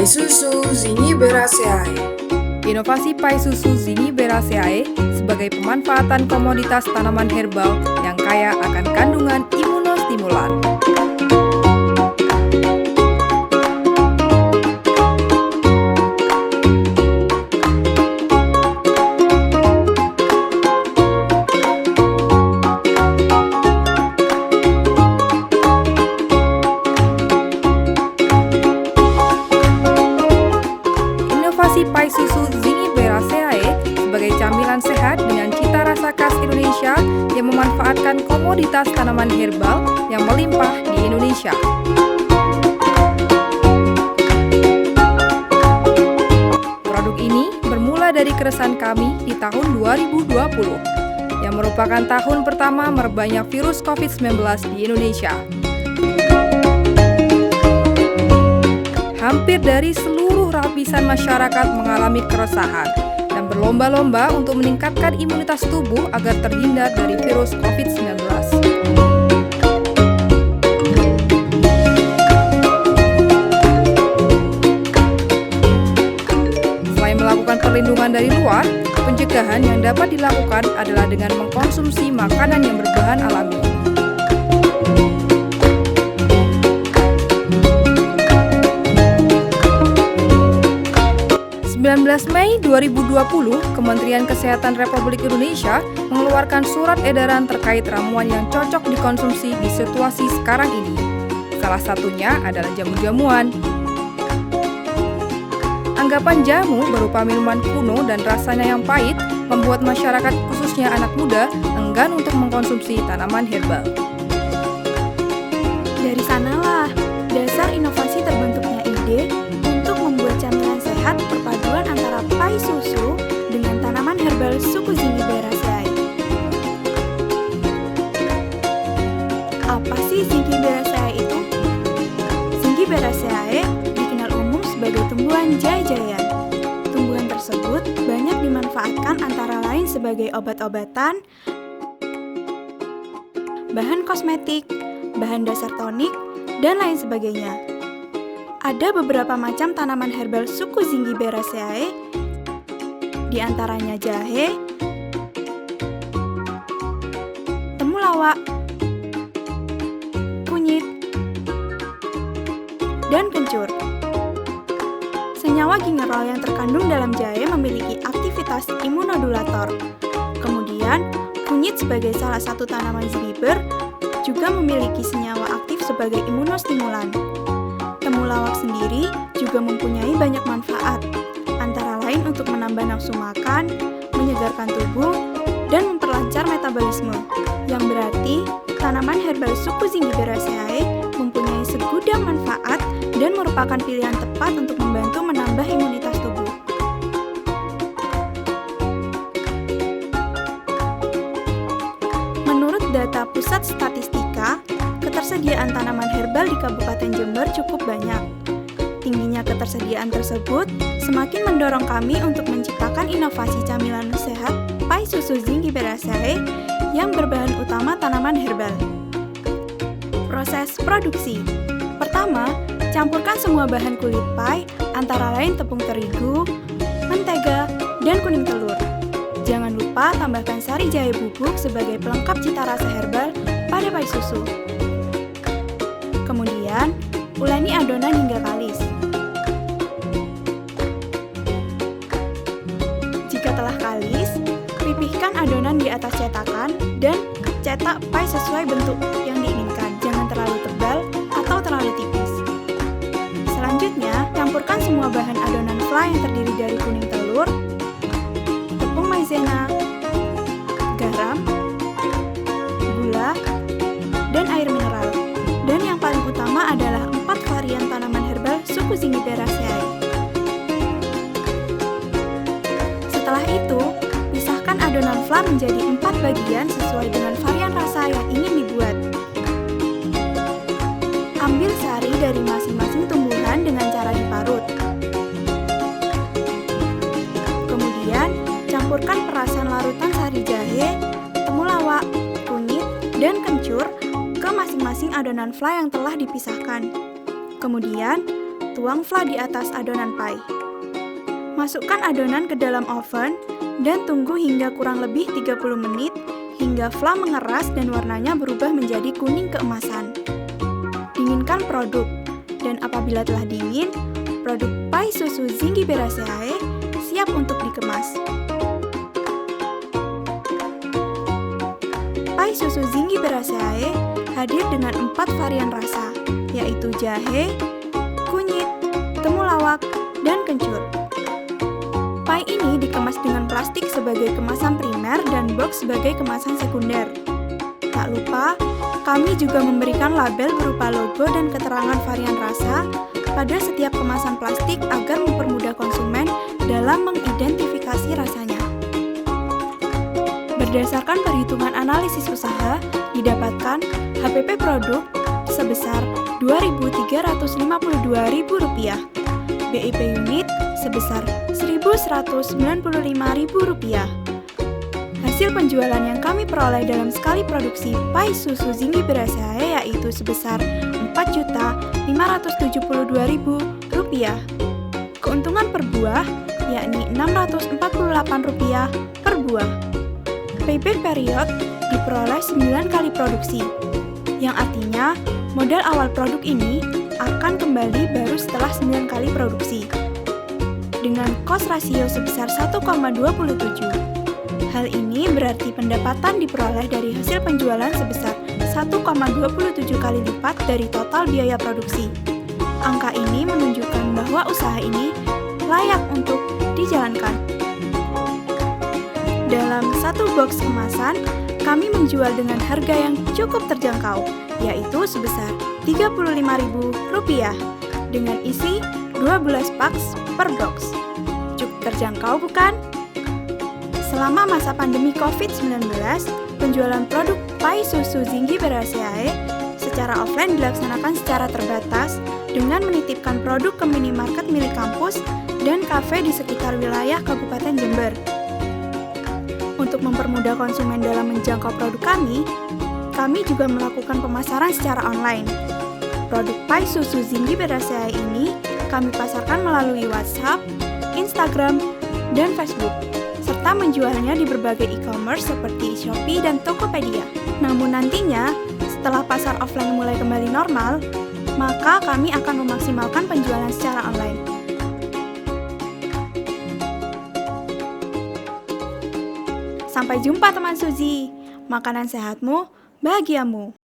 Pai Susu Zingiberaceae. Inovasi Pai Susu Zingiberaceae sebagai pemanfaatan komoditas tanaman herbal yang kaya akan kandungan imunostimulan. Pai Susu Zingiberaceae sebagai camilan sehat dengan cita rasa khas Indonesia yang memanfaatkan komoditas tanaman herbal yang melimpah di Indonesia. Produk ini bermula dari keresahan kami di tahun 2020 yang merupakan tahun pertama merebaknya virus COVID-19 di Indonesia. Hampir dari seluruh lapisan masyarakat mengalami keresahan dan berlomba-lomba untuk meningkatkan imunitas tubuh agar terhindar dari virus COVID-19. Selain melakukan perlindungan dari luar, pencegahan yang dapat dilakukan adalah dengan mengkonsumsi makanan yang berbahan alami. 19 Mei 2020, Kementerian Kesehatan Republik Indonesia mengeluarkan surat edaran terkait ramuan yang cocok dikonsumsi di situasi sekarang ini. Salah satunya adalah jamu-jamuan. Anggapan jamu berupa minuman kuno dan rasanya yang pahit membuat masyarakat khususnya anak muda enggan untuk mengkonsumsi tanaman herbal. Dari sanalah dasar inovasi terbentuknya ide untuk membuat camilan sehat perpaduan antara pai susu dengan tanaman herbal suku Zingiberaceae. Apa sih Zingiberaceae itu? Zingiberaceae dikenal umum sebagai tumbuhan jaya-jayan. Tumbuhan tersebut banyak dimanfaatkan antara lain sebagai obat-obatan, bahan kosmetik, bahan dasar tonik, dan lain sebagainya. Ada beberapa macam tanaman herbal suku Zingiberaceae, di antaranya jahe, temulawak, kunyit, dan kencur. Senyawa gingerol yang terkandung dalam jahe memiliki aktivitas imunodulator. Kemudian, kunyit sebagai salah satu tanaman zigiber juga memiliki senyawa aktif sebagai imunostimulan. Temulawak sendiri juga mempunyai banyak manfaat, antara lain untuk menambah nafsu makan, menyegarkan tubuh, dan memperlancar metabolisme, yang berarti tanaman herbal suku Zingiberaceae mempunyai segudang manfaat dan merupakan pilihan tepat untuk membantu menambah imunitas tubuh. Menurut data Pusat Statistika, ketersediaan tanaman herbal di Kabupaten Jember cukup banyak. Tingginya ketersediaan tersebut semakin mendorong kami untuk menciptakan inovasi camilan sehat pai susu Zingiberaceae yang berbahan utama tanaman herbal. Proses produksi. Pertama, campurkan semua bahan kulit pai antara lain tepung terigu, mentega, dan kuning telur. Jangan lupa tambahkan sari jahe bubuk sebagai pelengkap cita rasa herbal pada pai susu. Kemudian, uleni adonan hingga kalis. Jika telah kalis, pipihkan adonan di atas cetakan dan cetak pai sesuai bentuk yang diinginkan. Jangan terlalu tebal atau terlalu tipis. Selanjutnya, campurkan semua bahan adonan fla yang terdiri dari kuning telur, tepung maizena, garam, gula, dan air mineral. Dan yang paling utama adalah 4 varian tanaman herbal suku Zingiberaceae. Setelah itu, pisahkan adonan fla menjadi 4 bagian sesuai dengan varian rasa yang ingin dibuat. Ambil sari dari masing-masing tumbuhan dengan cara diparut. Kemudian, campurkan perasan larutan sari jahe, temulawak, kunyit, dan kencur ke masing-masing adonan fla yang telah dipisahkan. Kemudian, tuang fla di atas adonan pie. Masukkan adonan ke dalam oven dan tunggu hingga kurang lebih 30 menit hingga fla mengeras dan warnanya berubah menjadi kuning keemasan. Dinginkan produk, dan apabila telah dingin, produk pie susu Zingiberraceae siap untuk dikemas. Pie susu Zingiberraceae hadir dengan 4 varian rasa, yaitu jahe, kunyit, temulawak, dan kencur. Pie ini dikemas dengan plastik sebagai kemasan primer dan box sebagai kemasan sekunder. Tak lupa, kami juga memberikan label berupa logo dan keterangan varian rasa pada setiap kemasan plastik agar mempermudah konsumen dalam mengidentifikasi rasanya. Berdasarkan perhitungan analisis usaha, didapatkan HPP produk sebesar Rp2.352.000, BIP unit sebesar Rp1.195.000. Hasil penjualan yang kami peroleh dalam sekali produksi pie susu Zingiberraceae yaitu sebesar Rp4.572.000. Keuntungan per buah yakni Rp648 per buah. Payback period diperoleh 9 kali produksi, yang artinya modal awal produk ini akan kembali baru setelah 9 kali produksi. Dengan cost ratio sebesar 1,27. Hal ini berarti pendapatan diperoleh dari hasil penjualan sebesar 1,27 kali lipat dari total biaya produksi. Angka ini menunjukkan bahwa usaha ini layak untuk dijalankan. Dalam satu box kemasan, kami menjual dengan harga yang cukup terjangkau, yaitu sebesar Rp35.000 dengan isi 12 paks per box. Cukup terjangkau bukan? Selama masa pandemi COVID-19, penjualan produk pie susu Zingiberraceae secara offline dilaksanakan secara terbatas dengan menitipkan produk ke minimarket milik kampus dan kafe di sekitar wilayah Kabupaten Jember. Untuk mempermudah konsumen dalam menjangkau produk kami juga melakukan pemasaran secara online. Produk pie susu Zingiberraceae ini kami pasarkan melalui WhatsApp, Instagram, dan Facebook, serta menjualnya di berbagai e-commerce seperti Shopee dan Tokopedia. Namun nantinya, setelah pasar offline mulai kembali normal, maka kami akan memaksimalkan penjualan secara online. Sampai jumpa teman Suzy, makanan sehatmu, bahagiamu.